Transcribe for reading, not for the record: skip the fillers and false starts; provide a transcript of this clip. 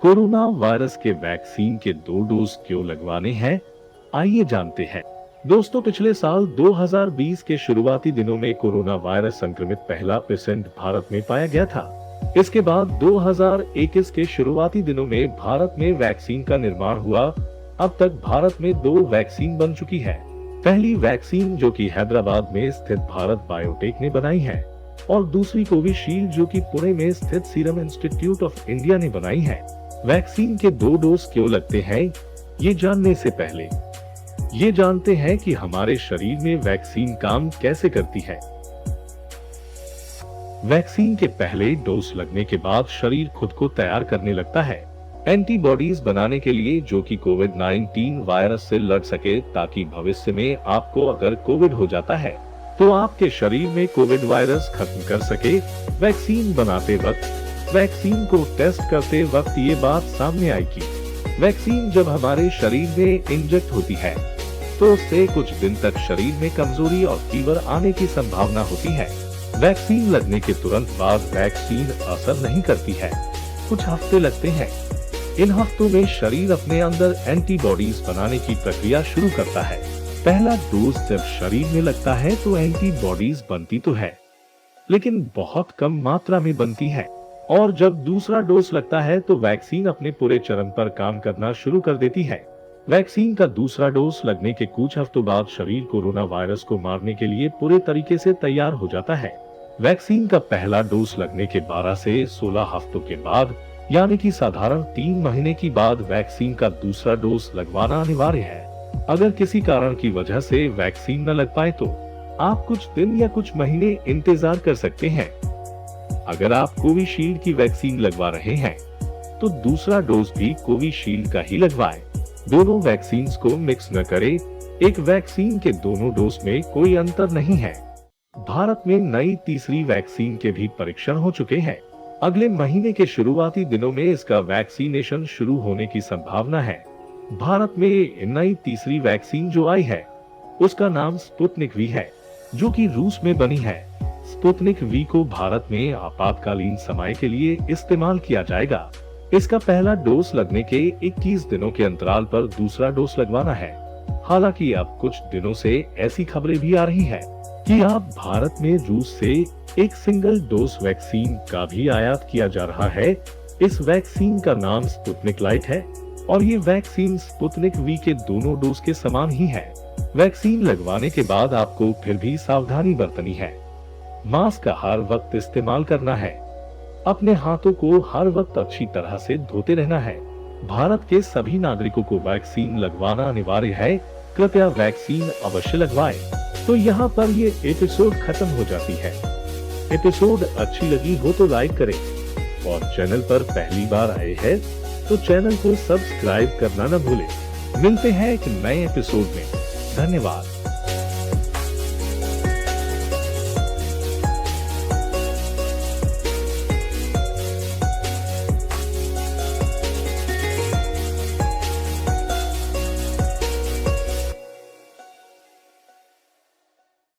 Corona virus के vaccine के 2 dose क्यों लगवाने हैं, आइए जानते हैं। दोस्तों, पिछले साल 2020 के शुरुआती दिनों में कोरोना वायरस संक्रमित पहला पेशेंट भारत में पाया गया था। इसके बाद 2021 के शुरुआती दिनों में भारत में वैक्सीन का निर्माण हुआ। अब तक भारत में 2 वैक्सीन बन चुकी है। पहली वैक्सीन जो कि हैदराबाद में स्थित भारत बायोटेक ने बनाई है और दूसरी कोविशील्ड जो कि पुणे में स्थित सीरम इंस्टीट्यूट ऑफ इंडिया ने बनाई है। वैक्सीन के 2 डोज क्यों लगते हैं, ये जानने से पहले ये जानते हैं कि हमारे शरीर में वैक्सीन काम कैसे करती है। वैक्सीन के पहले डोज लगने के बाद शरीर खुद को तैयार करने लगता है एंटीबॉडीज बनाने के लिए, जो कि कोविड-19 वायरस से लड़ सके, ताकि भविष्य में आपको अगर कोविड हो जाता है तो आपके शरीर में कोविड वायरस खत्म कर सके। वैक्सीन बनाते वक्त, वैक्सीन को टेस्ट करते वक्त ये बात सामने आई कि वैक्सीन जब हमारे शरीर में इंजेक्ट होती है तो उससे कुछ दिन तक शरीर में कमजोरी और फीवर आने की संभावना होती है। वैक्सीन लगने के तुरंत बाद वैक्सीन असर नहीं करती है, कुछ हफ्ते लगते हैं। इन हफ्तों में शरीर अपने अंदर एंटीबॉडीज बनाने की प्रक्रिया शुरू करता है। पहला डोज जब शरीर में लगता है तो एंटीबॉडीज बनती तो है, लेकिन बहुत कम मात्रा में बनती है। और जब दूसरा डोज लगता है तो वैक्सीन अपने पूरे चरण पर काम करना शुरू कर देती है। वैक्सीन का दूसरा डोज लगने के कुछ हफ्तों बाद शरीर कोरोना वायरस को मारने के लिए पूरे तरीके से तैयार हो जाता है। वैक्सीन का पहला डोज लगने के 12 से 16 हफ्तों के बाद, यानी कि साधारण 3 महीने की बाद, वैक्सीन का दूसरा डोज लगवाना अनिवार्य है। अगर किसी कारण की वजह से वैक्सीन न लग पाए तो आप कुछ दिन या कुछ महीने इंतजार कर सकते हैं। अगर आप कोविशील्ड की वैक्सीन लगवा रहे हैं तो दूसरा डोज भी कोविशील्ड का ही लगवाएं। दोनों वैक्सीन को मिक्स न करें। एक वैक्सीन के दोनों डोज में कोई अंतर नहीं है। भारत में नई तीसरी वैक्सीन के भी परीक्षण हो चुके हैं। अगले महीने के शुरुआती दिनों में इसका वैक्सीनेशन शुरू होने की संभावना है। भारत में नई तीसरी वैक्सीन जो आई है उसका नाम स्पुतनिक वी है, जो कि रूस में बनी है। स्पुतनिक वी को भारत में आपातकालीन समय के लिए इस्तेमाल किया जाएगा। इसका पहला डोज लगने के 21 दिनों के अंतराल पर दूसरा डोज लगवाना है। हालांकि अब कुछ दिनों से ऐसी खबरें भी आ रही है कि अब भारत में रूस से एक सिंगल डोज वैक्सीन का भी आयात किया जा रहा है। इस वैक्सीन का नाम स्पुतनिक लाइट है और ये वैक्सीन स्पुतनिक वी के दोनों डोज के समान ही है। वैक्सीन लगवाने के बाद आपको फिर भी सावधानी बरतनी है। मास्क का हर वक्त इस्तेमाल करना है। अपने हाथों को हर वक्त अच्छी तरह से धोते रहना है। भारत के सभी नागरिकों को वैक्सीन लगवाना अनिवार्य है। कृपया वैक्सीन अवश्य लगवाएं। तो यहाँ पर ये एपिसोड खत्म हो जाती है। एपिसोड अच्छी लगी हो तो लाइक करें और चैनल पर पहली बार आए हैं तो चैनल को सब्सक्राइब करना न भूलें। मिलते हैं एक नए एपिसोड में। धन्यवाद।